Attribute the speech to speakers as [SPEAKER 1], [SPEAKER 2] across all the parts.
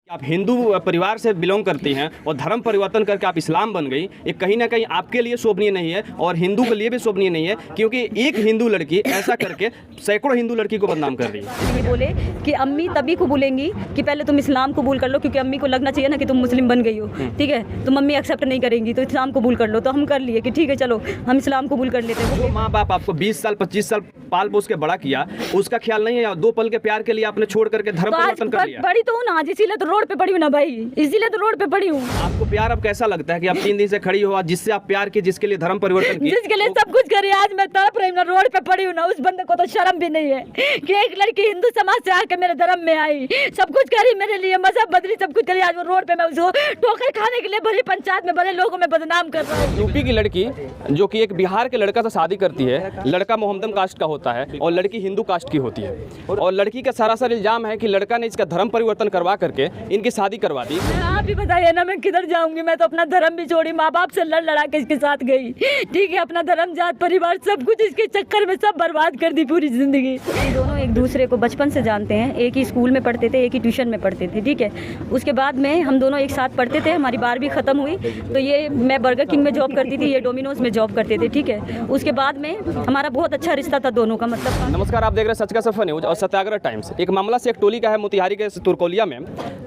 [SPEAKER 1] आप हिंदू परिवार से बिलोंग करती हैं और धर्म परिवर्तन करके आप इस्लाम बन गई, ये कहीं ना कहीं आपके लिए शोभनीय नहीं है और हिंदू के लिए भी शोभनीय नहीं है, क्योंकि एक हिंदू लड़की ऐसा करके सैकड़ों हिंदू लड़की को बदनाम कर रही है।
[SPEAKER 2] ये बोले कि अम्मी तभी कबूलेंगी कि पहले तुम इस्लाम कबूल कर लो, क्योंकि अम्मी को लगना चाहिए ना कि तुम मुस्लिम बन गई हो, ठीक है। तो मम्मी एक्सेप्ट नहीं करेंगी तो इस्लाम कबूल कर लो, तो हम कर लिए कि ठीक है चलो हम इस्लाम कबूल कर लेते हैं।
[SPEAKER 1] जो माँ बाप आपको 20 साल 25 साल पाल पोस के बड़ा किया, उसका ख्याल नहीं है, 2 पल के प्यार के लिए आपने छोड़ करके धर्म परिवर्तन कर लिया।
[SPEAKER 2] बड़ी तो हूँ ना आज, इसीलिए तो रोड पे पड़ी हूँ ना भाई, इसीलिए तो रोड पे पड़ी हूँ।
[SPEAKER 1] आपको प्यार अब कैसा लगता है कि आप 3 दिन से खड़ी हो, जिससे आप प्यार की, जिसके लिए धर्म परिवर्तन की,
[SPEAKER 2] जिसके लिए सब कुछ करी, आज मैं तड़प रही हूँ ना, रोड पे पड़ी हूँ ना। उस बंदे को तो शर्म भी नहीं है कि एक लड़की हिंदू समाज से आके मेरे धर्म में आई, सब कुछ करी मेरे लिए, मजहब बदली, सब कुछ करी। आज वो रोड पे मैं उसको ठोकर खाने के लिए भरी पंचायत में भले लोगों में बदनाम कर रहा हूँ।
[SPEAKER 1] यूपी की लड़की जो कि एक बिहार के लड़का से शादी करती है, लड़का मोहम्मदन कास्ट का होता है और लड़की हिंदू कास्ट की होती है, और लड़की का सरासर इल्जाम है कि लड़का ने इसका धर्म परिवर्तन करवा करके इनकी शादी करवा दी।
[SPEAKER 2] आप ही बताइए ना मैं किधर जाऊंगी, मैं तो अपना धर्म भी छोड़ी, माँ बाप से लड़ लड़ा के इसके साथ गई, ठीक है। अपना धर्म, जात, परिवार सब कुछ इसके चक्कर में सब बर्बाद कर दी पूरी जिंदगी। ये दोनों एक दूसरे को बचपन से जानते हैं, एक ही स्कूल में पढ़ते थे, एक ही ट्यूशन में पढ़ते थे, ठीक है। उसके बाद में हम दोनों एक साथ पढ़ते थे, हमारी 12वीं खत्म हुई तो ये मैं बर्गर किंग में जॉब करती थी, ये डोमिनोज में जॉब करते थे, ठीक है। उसके बाद में हमारा बहुत अच्छा रिश्ता था दोनों का, मतलब।
[SPEAKER 1] नमस्कार, आप देख रहे हैं सच का सफर न्यूज और सत्याग्रह टाइम्स। एक मामला से एक टोली का है मोतिहारी के तुरकोलिया में,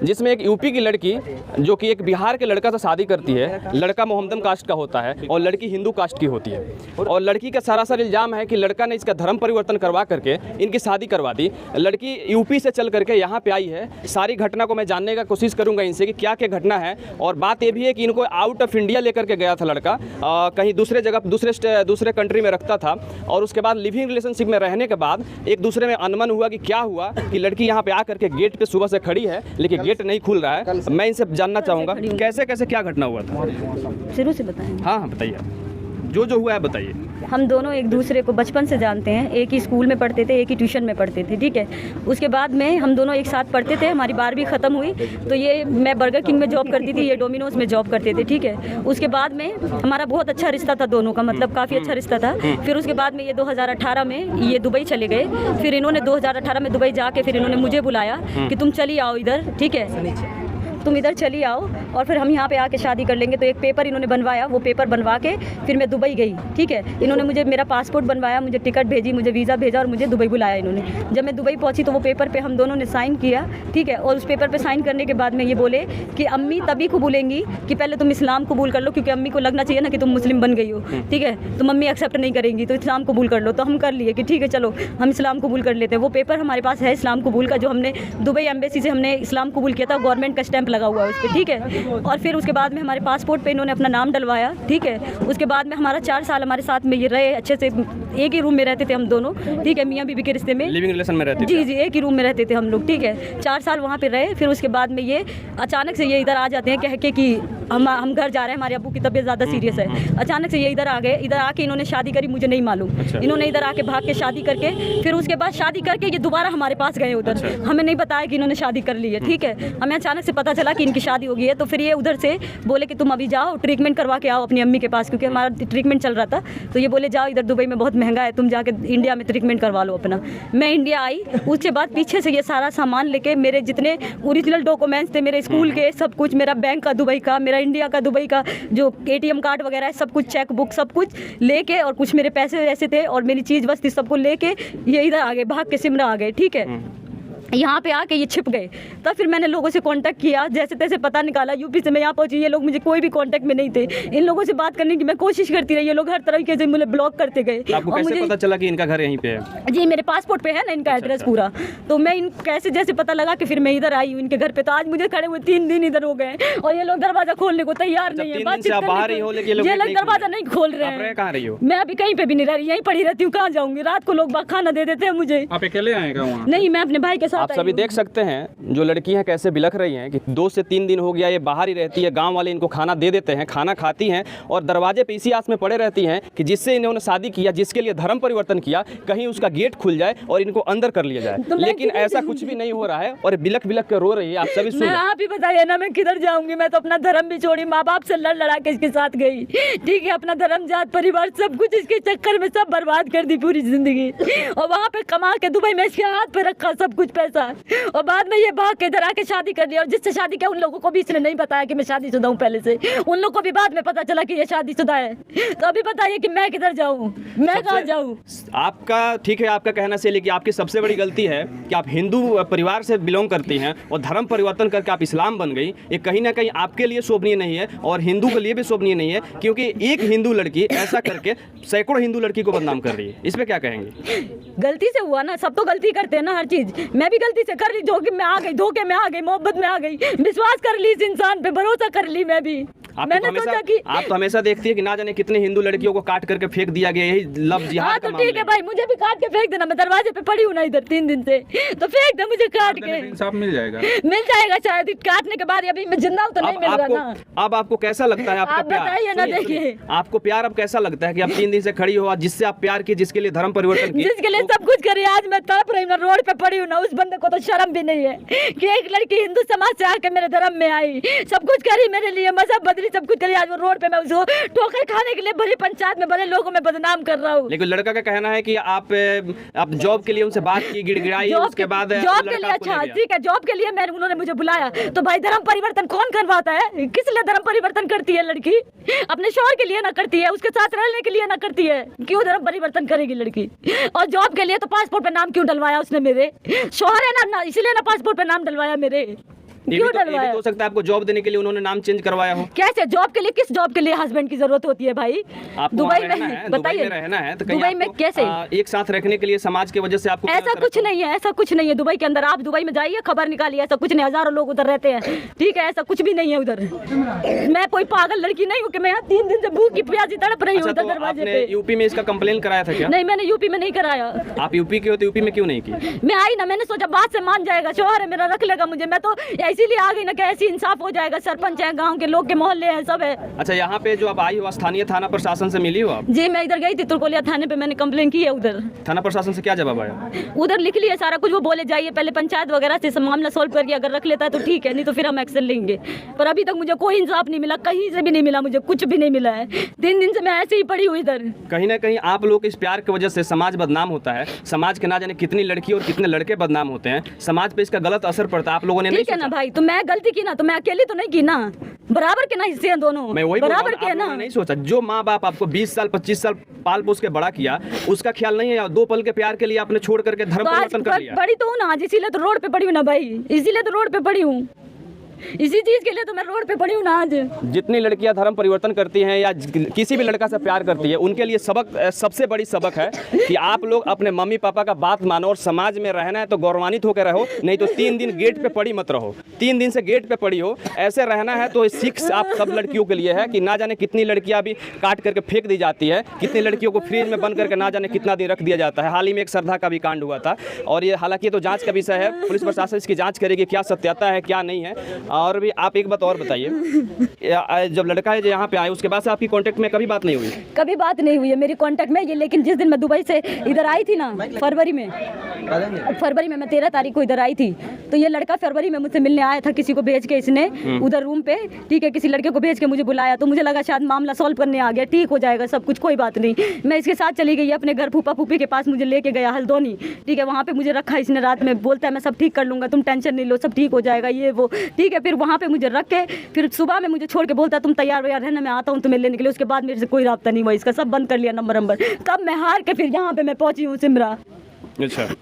[SPEAKER 1] जिसमें एक यूपी की लड़की जो कि एक बिहार के लड़का से शादी करती है, लड़का मोहम्मदन कास्ट का होता है और लड़की हिंदू कास्ट की होती है, और लड़की का सरासर इल्जाम है कि लड़का ने इसका धर्म परिवर्तन करवा करके इनकी शादी करवा दी। लड़की यूपी से चल करके यहाँ पे आई है। सारी घटना को मैं जानने का कोशिश करूंगा इनसे कि क्या क्या घटना है, और बात ये भी है कि इनको आउट ऑफ इंडिया लेकर के गया था लड़का, कहीं दूसरे जगह दूसरे कंट्री में रखता था, और उसके बाद लिविंग रिलेशनशिप में रहने के बाद एक दूसरे में अनबन हुआ कि क्या हुआ कि लड़की यहाँ पे आकर के गेट पे सुबह से खड़ी है लेकिन गेट नहीं खुल रहा है। मैं इनसे जानना चाहूँगा कैसे कैसे क्या घटना हुआ था।
[SPEAKER 2] शुरू से बताएं।
[SPEAKER 1] हाँ बताइए, जो हुआ है बताइए।
[SPEAKER 2] हम दोनों एक दूसरे को बचपन से जानते हैं, एक ही स्कूल में पढ़ते थे, एक ही ट्यूशन में पढ़ते थे, ठीक है। उसके बाद में हम दोनों एक साथ पढ़ते थे, हमारी 12वीं खत्म हुई तो ये मैं बर्गर किंग में जॉब करती थी, ये डोमिनोज में जॉब करते थे, ठीक है। उसके बाद में हमारा बहुत अच्छा रिश्ता था दोनों का, मतलब काफ़ी अच्छा रिश्ता था। फिर उसके बाद में ये 2018 में ये दुबई चले गए। फिर इन्होंने 2018 में दुबई जाके फिर इन्होंने मुझे बुलाया कि तुम चली आओ इधर, ठीक है, तुम इधर चली आओ और फिर हम यहाँ पे आके शादी कर लेंगे। तो एक पेपर इन्होंने बनवाया, वो पेपर बनवा के फिर मैं दुबई गई, ठीक है। इन्होंने मुझे मेरा पासपोर्ट बनवाया, मुझे टिकट भेजी, मुझे वीज़ा भेजा और मुझे दुबई बुलाया इन्होंने। जब मैं दुबई पहुँची तो वो पेपर पे हम दोनों ने साइन किया, ठीक है। और उस पेपर पे साइन करने के बाद में ये बोले कि अम्मी तभी कबूलेंगी कि पहले तुम इस्लाम कबूल कर लो, क्योंकि अम्मी को लगना चाहिए ना कि तुम मुस्लिम बन गई हो, ठीक है। तो मम्मी एक्सेप्ट नहीं करेंगी तो इस्लाम कबूल कर लो, तो हम कर लिए कि ठीक है चलो हम इस्लाम कबूल कर लेते हैं। वो पेपर हमारे पास है इस्लाम कबूल का, जो हमने दुबई एम्बेसी से हमने इस्लाम कबूल किया था, गवर्नमेंट का स्टैंप लगा हुआ है उस पर, ठीक है। और फिर उसके बाद में हमारे पासपोर्ट पे इन्होंने अपना नाम डलवाया, ठीक है। उसके बाद में हमारा 4 साल हमारे साथ में ये रहे, अच्छे से एक ही रूम में रहते थे हम दोनों, ठीक है, मियाँ बीवी के रिश्ते में,
[SPEAKER 1] लिविंग रिलेशन में रहते थे।
[SPEAKER 2] जी जी, एक ही रूम में रहते थे हम लोग, ठीक है। 4 साल वहाँ पे रहे। फिर उसके बाद में ये अचानक से ये इधर आ जाते हैं कह के कि हम घर जा रहे हैं, हमारे अब्बू की तबीयत ज़्यादा सीरियस है। अचानक से ये इधर आ गए, इधर आके इन्होंने शादी करी, मुझे नहीं मालूम। इन्होंने इधर आके भाग के शादी करके फिर उसके बाद शादी करके ये दोबारा हमारे पास गए उधर। हमें नहीं बताया कि इन्होंने शादी कर ली है, ठीक है। हमें अचानक से पता चला कि इनकी शादी हो गई है। तो फिर ये उधर से बोले कि तुम अभी जाओ ट्रीटमेंट करवा के आओ अपनी अम्मी के पास, क्योंकि हमारा ट्रीटमेंट चल रहा था। तो ये बोले जाओ इधर दुबई में बहुत महंगा है, तुम जाके इंडिया में ट्रीटमेंट करवा लो अपना। मैं इंडिया आई, उसके बाद पीछे से ये सारा सामान लेके, मेरे जितने ओरिजिनल डॉक्यूमेंट्स थे, मेरे स्कूल के सब कुछ, मेरा बैंक का दुबई का, मेरा इंडिया का दुबई का जो ATM कार्ड वगैरह है सब कुछ, चेक बुक सब कुछ लेके, और कुछ मेरे पैसे ऐसे थे और मेरी चीज़ वस्ती सबको लेके ये इधर आ गए, भाग के सिमरा आ गए, ठीक है। यहाँ पे आके ये छिप गए। तब फिर मैंने लोगों से कांटेक्ट किया, जैसे तैसे पता निकाला, यूपी से मैं यहाँ पहुँची, ये लोग मुझे कोई भी कांटेक्ट में नहीं थे। इन लोगों से बात करने की मैं कोशिश करती रही, ये लोग हर तरीके से मुझे ब्लॉक करते गए।
[SPEAKER 1] आपको कैसे पता चला कि इनका घर यहीं पे है?
[SPEAKER 2] जी, मेरे पासपोर्ट पे है ना इनका एड्रेस पूरा। तो मैं इन कैसे जैसे पता लगा कि फिर मैं इधर आई हूँ इनके घर पे। तो आज मुझे खड़े हुए 3 दिन इधर हो गए और ये लोग दरवाजा खोलने को तैयार नहीं है। ये लोग दरवाजा नहीं खोल रहे हैं।
[SPEAKER 1] कहाँ रही हो?
[SPEAKER 2] मैं अभी कहीं पे भी नहीं रह रही, यहीं पड़ी रहती हूँ। कहाँ जाऊँगी? रात को लोग खाना दे देते हैं मुझे।
[SPEAKER 3] आप अकेले आएगा वहाँ?
[SPEAKER 2] नहीं, मैं अपने भाई के साथ।
[SPEAKER 1] आप सभी देख सकते हैं जो लड़की हैं कैसे बिलख रही हैं कि 2 से 3 दिन हो गया ये बाहर ही रहती है। गांव वाले इनको खाना दे देते हैं, खाना खाती हैं और दरवाजे पे इसी आस में पड़े रहती हैं कि जिससे इन्होंने शादी किया, जिसके लिए धर्म परिवर्तन किया, कहीं उसका गेट खुल जाए और इनको अंदर कर लिया जाए। लेकिन ऐसा कुछ भी नहीं हो रहा है और बिलख बिलख के रो रही है। आप सभी सुन,
[SPEAKER 2] आप ही बताइए ना मैं किधर जाऊंगी? मैं तो अपना धर्म भी छोड़ी, माँ बाप से लड़ लड़ा के इसके साथ गई, ठीक है। अपना धर्म, जात, परिवार सब कुछ इसके चक्कर में सब बर्बाद कर दी पूरी जिंदगी। और वहाँ पे कमा के दुबई में इसके हाथ पे रखा सब कुछ पैसा। साथ, और बाद में ये भाग के इधर आके शादी कर लिया, और जिससे शादी किया उन लोगों को भी इसने नहीं बताया कि मैं शादीशुदा हूँ पहले से, उन लोगों को भी बाद में पता चला कि ये शादीशुदा है। तो अभी बताइए कि मैं किधर जाऊँ, मैं कहाँ जाऊँ?
[SPEAKER 1] आपका ठीक है, आपका कहना सही, लेकिन आपकी सबसे बड़ी गलती है कि आप हिंदू परिवार से बिलोंग करती हैं और धर्म परिवर्तन करके आप इस्लाम बन गई। ये कहीं ना कहीं आपके लिए शोभनीय नहीं है और हिंदू के लिए भी शोभनीय नहीं है, क्योंकि एक हिंदू लड़की ऐसा करके सैकड़ों हिंदू लड़की को बदनाम कर रही है। इस पे क्या कहेंगे?
[SPEAKER 2] गलती से हुआ ना, सब तो गलती करते हैं ना, हर चीज मैं भी गलती से कर ली, धोखे में आ गई, धोखे में आ गई, मोहब्बत में आ गई, विश्वास कर ली इस इंसान पे, भरोसा कर ली मैं भी। मैंने सोचा कि
[SPEAKER 1] आप तो हमेशा देखती है कि ना जाने कितने हिंदू लड़कियों को काट करके फेंक दिया गया, यही लव जिहाद का
[SPEAKER 2] तो ठीक है भाई, मुझे भी काट के फेंक देना, मैं दरवाजे पे पड़ी हूँ ना इधर 3 दिन से, तो फेंक दे मुझे काट के।
[SPEAKER 3] इंसाफ मिल जाएगा
[SPEAKER 2] शायद काटने के बाद, अभी मैं जिंदा हूँ तो नहीं मिल रहा ना।
[SPEAKER 1] अब आपको कैसा लगता है आपका
[SPEAKER 2] आप
[SPEAKER 1] प्यार?
[SPEAKER 2] बताइए ना, देखिए
[SPEAKER 1] आपको प्यार अब कैसा लगता है कि आप 3 दिन से खड़ी हो, जिससे आप प्यार की, जिसके लिए धर्म परिवर्तन की,
[SPEAKER 2] जिसके लिए सब कुछ करी, आज मैं तड़प रही हूँ ना, रोड पे पड़ी हूँ ना, उस बंदे को तो शर्म भी नहीं है कि एक लड़की हिंदू समाज से आके मेरे धर्म में आई, सब कुछ करी मेरे लिए, मजहब बदली, सब कुछ करी, आज वो रोड पे मैं उसको ठोकर खाने के लिए भरी पंचायत में बड़े लोगों में बदनाम कर रहा हूँ।
[SPEAKER 1] लेकिन लड़का का कहना है कि आप जॉब के लिए उनसे बात की, गिड़गिड़ाई, उसके बाद
[SPEAKER 2] जॉब के लिए, अच्छा ठीक है, जॉब के लिए मैंने, उन्होंने मुझे बुलाया, तो भाई धर्म परिवर्तन कौन करवाता है? किस लिए धर्म परिवर्तन करती है लड़की? अपने शौहर के लिए ना करती है, उसके साथ रहने के लिए ना करती है, क्यों धर्म परिवर्तन करेगी लड़की? और जॉब के लिए तो पासपोर्ट पे नाम क्यों डलवाया उसने? मेरे शौहर है ना, इसलिए ना पासपोर्ट पे नाम डलवाया मेरे। क्यों डलवाया?
[SPEAKER 1] हो सकता है आपको जॉब देने के लिए उन्होंने नाम चेंज करवाया हो।
[SPEAKER 2] कैसे? जॉब के लिए, किस जॉब के लिए हस्बैंड की जरूरत होती है भाई? दुबई में, बताइए,
[SPEAKER 1] रहना है तो
[SPEAKER 2] दुबई में कैसे
[SPEAKER 1] एक साथ रखने के लिए समाज की वजह से आपको?
[SPEAKER 2] ऐसा कुछ नहीं है, ऐसा कुछ नहीं है दुबई के अंदर। आप दुबई में जाइए, खबर निकालिए, ऐसा कुछ नहीं, हजारों लोग उधर रहते हैं, ठीक है, ऐसा कुछ भी नहीं है उधर। मैं कोई पागल लड़की नहीं हूँ कि मैं यहाँ 3 दिन से भूखी प्यासी तड़प रही हूँ दरवाजे पे।
[SPEAKER 1] यूपी में इसका कंप्लेन कराया था क्या?
[SPEAKER 2] नहीं, मैंने यूपी में नहीं कराया।
[SPEAKER 1] आप यूपी के हो तो यूपी में क्यों नहीं की?
[SPEAKER 2] मैं आई ना, मैंने सोचा बात से मान जाएगा, शौहर है मेरा, रख लेगा मुझे, मैं तो इसीलिए आ गई ना कि ऐसी इंसाफ हो जाएगा, सरपंच है, गांव के लोग के मोहल्ले हैं, सब है।
[SPEAKER 1] अच्छा, यहाँ पे जो आप आई हो, स्थानीय थाना प्रशासन से मिली हो आप?
[SPEAKER 2] जी, मैं इधर गई थी तुरकोलिया थाने पे, मैंने कंप्लेन की है उधर।
[SPEAKER 1] थाना प्रशासन से क्या जवाब आया?
[SPEAKER 2] उधर लिख लिया सारा कुछ, वो बोले जाइए पहले पंचायत वगैरह से मामला सोल्व करके, अगर रख लेता है तो ठीक है, नहीं तो फिर हम एक्शन लेंगे। पर अभी तक मुझे कोई इंसाफ नहीं मिला, कहीं से भी नहीं मिला, मुझे कुछ भी नहीं मिला है। 3 दिन से मैं ऐसे ही पड़ी हुई इधर।
[SPEAKER 1] कहीं ना कहीं आप लोग इस प्यार की वजह से समाज बदनाम होता है, समाज के ना जाने कितनी लड़की और कितने लड़के बदनाम होते हैं, समाज पे इसका गलत असर पड़ता है। आप लोगों ने नहीं
[SPEAKER 2] ठीक है ना भाई, तो मैं गलती की ना, तो मैं अकेली तो नहीं की ना, बराबर के ना हिस्से हैं दोनों,
[SPEAKER 1] मैं वही
[SPEAKER 2] बराबर के ना।
[SPEAKER 1] नहीं सोचा, जो माँ बाप आपको 20 साल 25 साल पाल पोस के बड़ा किया, उसका ख्याल नहीं है, 2 पल के प्यार के लिए आपने छोड़ करके धर्म परिवर्तन कर लिया।
[SPEAKER 2] बड़ी तो हूँ ना आज, इसीलिए तो रोड पे पड़ी हूँ ना भाई, इसीलिए तो रोड पे पड़ी हूँ, इसी चीज के लिए तो मैं रोड पे पड़ी हूँ ना आज।
[SPEAKER 1] जितनी लड़कियां धर्म परिवर्तन करती हैं या किसी भी लड़का से प्यार करती है, उनके लिए सबक, सबसे बड़ी सबक है कि आप लोग अपने मम्मी पापा का बात मानो और समाज में रहना है तो गौरवान्वित होकर रहो, नहीं तो 3 दिन गेट पे पड़ी मत रहो। 3 दिन से गेट पे पड़ी हो, ऐसे रहना है तो सीख आप सब लड़कियों के लिए है कि ना जाने कितनी लड़कियां अभी काट करके फेंक दी जाती है, कितनी लड़कियों को फ्रिज में बंद करके ना जाने कितना दिन रख दिया जाता है। हाल ही में एक श्रद्धा का भी कांड हुआ था, और ये हालांकि तो जाँच का विषय है, पुलिस प्रशासन इसकी जाँच करेगी क्या सत्यता है क्या नहीं है। और भी आप एक बात और बताइए, जब लड़का है जो यहाँ पे आए उसके बाद से आपकी कांटेक्ट में कभी बात नहीं हुई?
[SPEAKER 2] कभी बात नहीं हुई है मेरी कांटेक्ट में ये, लेकिन जिस दिन मैं दुबई से इधर आई थी ना, फरवरी में मैं 13 तारीख को इधर आई थी, तो ये लड़का फरवरी में मुझसे मिलने आया था, किसी को भेज के इसने उधर रूम पे, ठीक है, किसी लड़के को भेज के मुझे बुलाया, तो मुझे लगा शायद मामला सॉल्व करने आ गया, ठीक हो जाएगा सब कुछ, कोई बात नहीं। मैं इसके साथ चली गई अपने घर, फूफा फूफी के पास मुझे लेके गया हल्द्वानी, ठीक है, वहाँ पे मुझे रखा इसने रात में, बोलता है मैं सब ठीक कर लूँगा, तुम टेंशन नहीं लो, सब ठीक हो जाएगा, ये वो, ठीक है। फिर वहाँ पे मुझे रख के फिर सुबह में मुझे छोड़ के बोलता तुम तैयार वैयार रहना, मैं आता हूँ तुम्हें लेने के लिए। उसके बाद मेरे से कोई राब्ता नहीं हुआ, इसका सब बंद कर लिया नंबर। तब मैं हार के फिर यहाँ पे मैं पहुँची हूँ सिमरा।
[SPEAKER 1] अच्छा,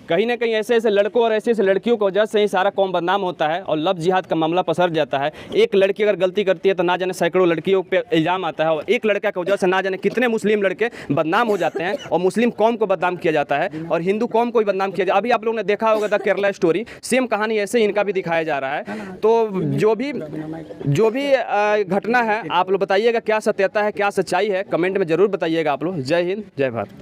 [SPEAKER 1] कहीं ना कहीं ऐसे ऐसे लड़कों और ऐसे ऐसे लड़कियों की वजह से ही सारा कौम बदनाम होता है और लव जिहाद का मामला पसर जाता है। एक लड़की अगर गलती करती है तो ना जाने सैकड़ों लड़कियों पे इल्ज़ाम आता है, और एक लड़का की वजह से ना जाने कितने मुस्लिम लड़के बदनाम हो जाते हैं, और मुस्लिम कौम को बदनाम किया जाता है और हिंदू कौम को भी बदनाम किया जाता है। अभी आप लोगों ने देखा होगा द केरला स्टोरी, सेम कहानी ऐसे इनका भी दिखाया जा रहा है। तो जो भी घटना है आप लोग बताइएगा क्या सत्यता है क्या सच्चाई है, कमेंट में ज़रूर बताइएगा आप लोग। जय हिंद, जय भारत।